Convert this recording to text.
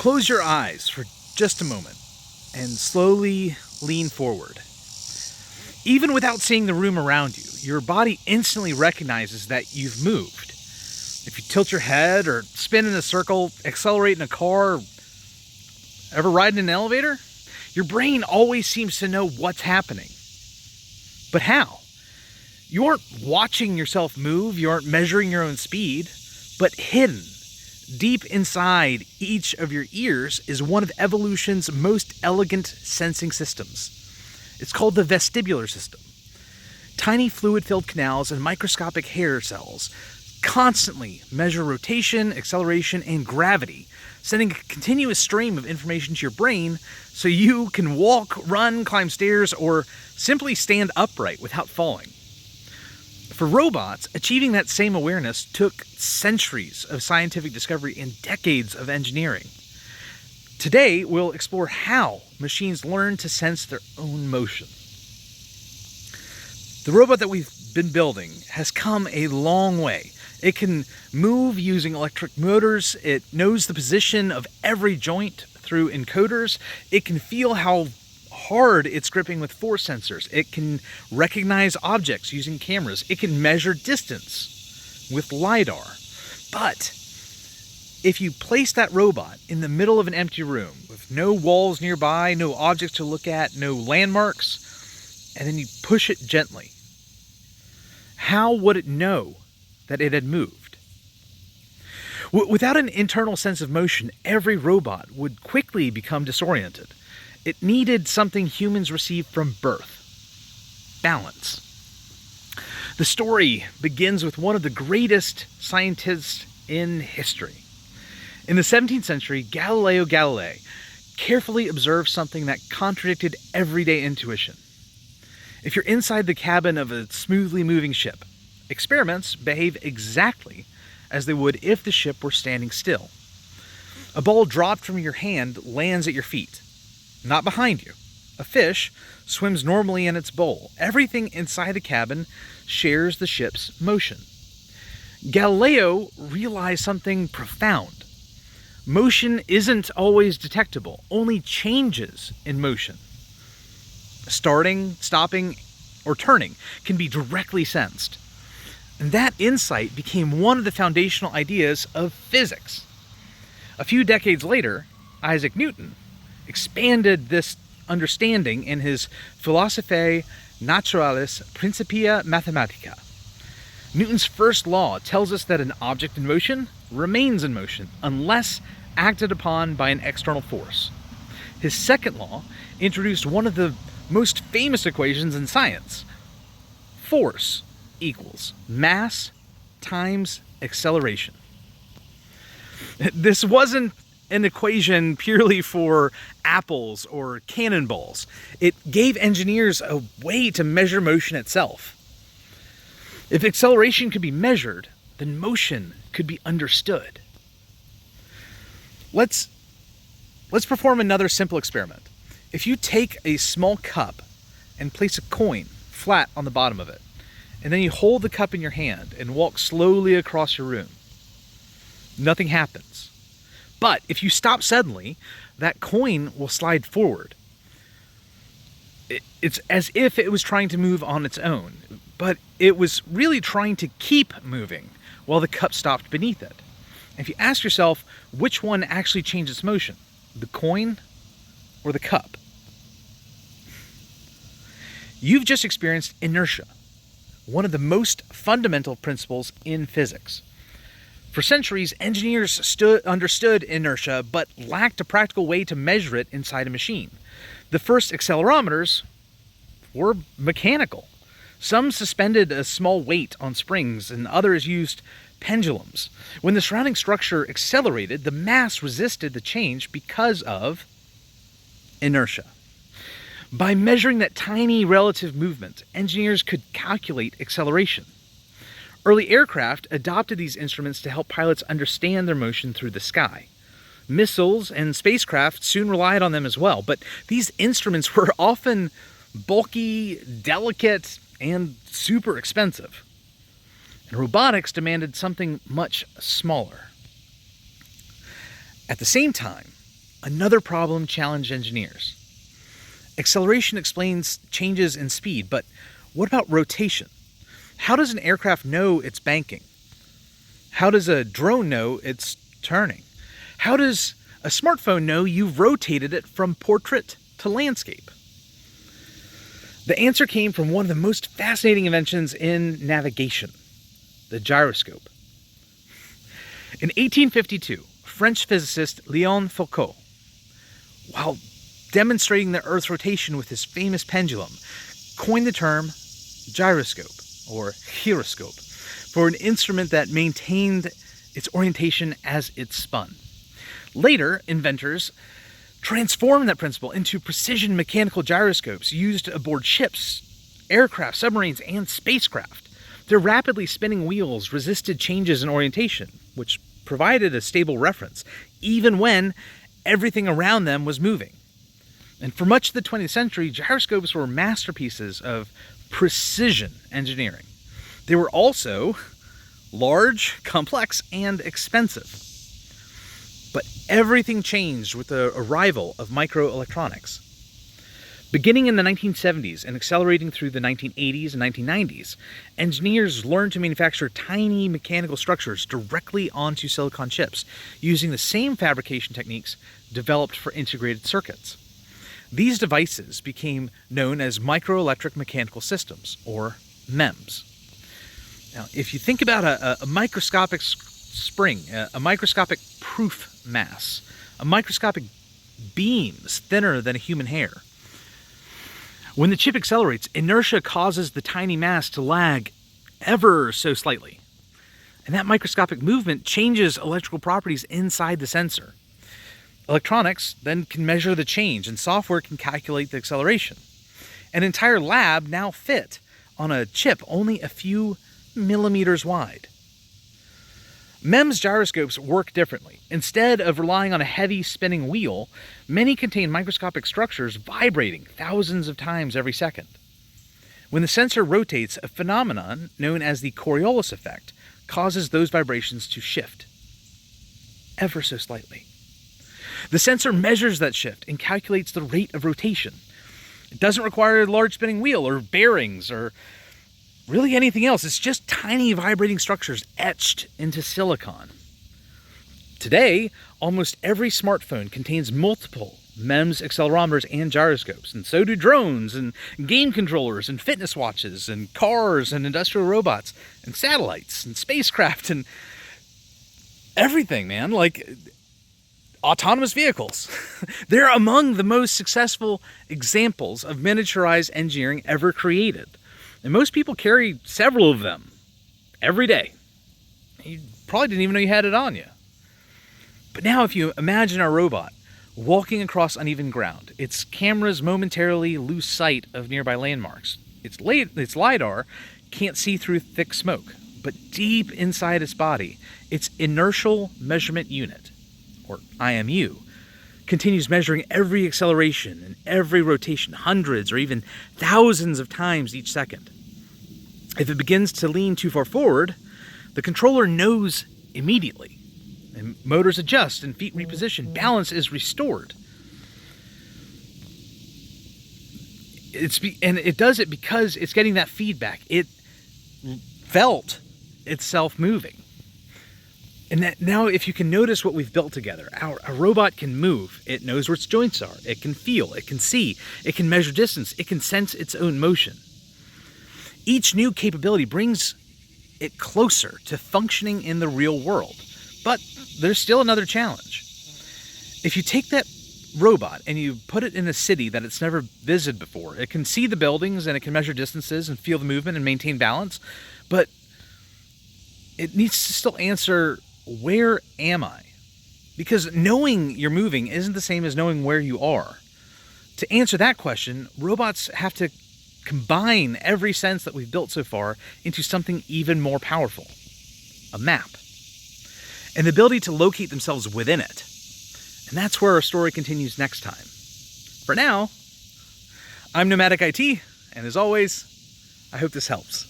Close your eyes for just a moment and slowly lean forward. Even without seeing the room around you, your body instantly recognizes that you've moved. If you tilt your head or spin in a circle, accelerate in a car, ever ride in an elevator, your brain always seems to know what's happening. But how? You aren't watching yourself move, you aren't measuring your own speed, but hidden, deep inside each of your ears is one of evolution's most elegant sensing systems. It's called the vestibular system. Tiny fluid-filled canals and microscopic hair cells constantly measure rotation, acceleration, and gravity, sending a continuous stream of information to your brain so you can walk, run, climb stairs, or simply stand upright without falling. For robots, achieving that same awareness took centuries of scientific discovery and decades of engineering. Today, we'll explore how machines learn to sense their own motion. The robot that we've been building has come a long way. It can move using electric motors. It knows the position of every joint through encoders. It can feel how hard it's gripping with force sensors. It can recognize objects using cameras. It can measure distance with LiDAR. But if you place that robot in the middle of an empty room with no walls nearby, no objects to look at, no landmarks, and then you push it gently, how would it know that it had moved? Without an internal sense of motion, every robot would quickly become disoriented. It needed something humans receive from birth: balance. The story begins with one of the greatest scientists in history. In the 17th century, Galileo Galilei carefully observed something that contradicted everyday intuition. If you're inside the cabin of a smoothly moving ship, experiments behave exactly as they would if the ship were standing still. A ball dropped from your hand lands at your feet, not behind you. A fish swims normally in its bowl. Everything inside the cabin shares the ship's motion. Galileo realized something profound. Motion isn't always detectable, only changes in motion. Starting, stopping, or turning can be directly sensed. And that insight became one of the foundational ideas of physics. A few decades later, Isaac Newton expanded this understanding in his Philosophiae Naturalis Principia Mathematica. Newton's first law tells us that an object in motion remains in motion unless acted upon by an external force. His second law introduced one of the most famous equations in science: force equals mass times acceleration. This wasn't an equation purely for apples or cannonballs. It gave engineers a way to measure motion itself. If acceleration could be measured, then motion could be understood. Let's perform another simple experiment. If you take a small cup and place a coin flat on the bottom of it, and then you hold the cup in your hand and walk slowly across your room, nothing happens. But if you stop suddenly, that coin will slide forward. It's as if it was trying to move on its own, but it was really trying to keep moving while the cup stopped beneath it. If you ask yourself which one actually changed its motion, the coin or the cup, you've just experienced inertia, one of the most fundamental principles in physics. For centuries, engineers understood inertia, but lacked a practical way to measure it inside a machine. The first accelerometers were mechanical. Some suspended a small weight on springs, and others used pendulums. When the surrounding structure accelerated, the mass resisted the change because of inertia. By measuring that tiny relative movement, engineers could calculate acceleration. Early aircraft adopted these instruments to help pilots understand their motion through the sky. Missiles and spacecraft soon relied on them as well, but these instruments were often bulky, delicate, and super expensive. And robotics demanded something much smaller. At the same time, another problem challenged engineers. Acceleration explains changes in speed, but what about rotation? How does an aircraft know it's banking? How does a drone know it's turning? How does a smartphone know you've rotated it from portrait to landscape? The answer came from one of the most fascinating inventions in navigation, the gyroscope. In 1852, French physicist Léon Foucault, while demonstrating the Earth's rotation with his famous pendulum, coined the term gyroscope, or gyroscope, for an instrument that maintained its orientation as it spun. Later, inventors transformed that principle into precision mechanical gyroscopes used aboard ships, aircraft, submarines, and spacecraft. Their rapidly spinning wheels resisted changes in orientation, which provided a stable reference, even when everything around them was moving. And for much of the 20th century, gyroscopes were masterpieces of precision engineering. They were also large, complex, and expensive. But everything changed with the arrival of microelectronics. Beginning in the 1970s and accelerating through the 1980s and 1990s, engineers learned to manufacture tiny mechanical structures directly onto silicon chips, using the same fabrication techniques developed for integrated circuits. These devices became known as microelectric mechanical systems, or MEMS. Now, if you think about a microscopic spring, a microscopic proof mass, a microscopic beams thinner than a human hair, when the chip accelerates, inertia causes the tiny mass to lag ever so slightly. And that microscopic movement changes electrical properties inside the sensor. Electronics then can measure the change, and software can calculate the acceleration. An entire lab now fit on a chip only a few millimeters wide. MEMS gyroscopes work differently. Instead of relying on a heavy spinning wheel, many contain microscopic structures vibrating thousands of times every second. When the sensor rotates, a phenomenon known as the Coriolis effect causes those vibrations to shift ever so slightly. The sensor measures that shift and calculates the rate of rotation. It doesn't require a large spinning wheel or bearings or really anything else. It's just tiny vibrating structures etched into silicon. Today, almost every smartphone contains multiple MEMS accelerometers and gyroscopes, and so do drones and game controllers and fitness watches and cars and industrial robots and satellites and spacecraft and everything, man. Like autonomous vehicles. They're among the most successful examples of miniaturized engineering ever created. And most people carry several of them every day. You probably didn't even know you had it on you. But now if you imagine a robot walking across uneven ground, its cameras momentarily lose sight of nearby landmarks. Its LiDAR can't see through thick smoke, but deep inside its body, its inertial measurement unit, or IMU, continues measuring every acceleration and every rotation hundreds or even thousands of times each second. If it begins to lean too far forward, the controller knows immediately. And motors adjust and feet reposition. Balance is restored. And it does it because it's getting that feedback. It felt itself moving. And now if you can notice what we've built together, a robot can move. It knows where its joints are. It can feel. It can see. It can measure distance. It can sense its own motion. Each new capability brings it closer to functioning in the real world. But there's still another challenge. If you take that robot and you put it in a city that it's never visited before, it can see the buildings and it can measure distances and feel the movement and maintain balance, but it needs to still answer, where am I? Because knowing you're moving isn't the same as knowing where you are. To answer that question, robots have to combine every sense that we've built so far into something even more powerful, a map, and the ability to locate themselves within it. And that's where our story continues next time. For now, I'm Nomadic IT, and as always, I hope this helps.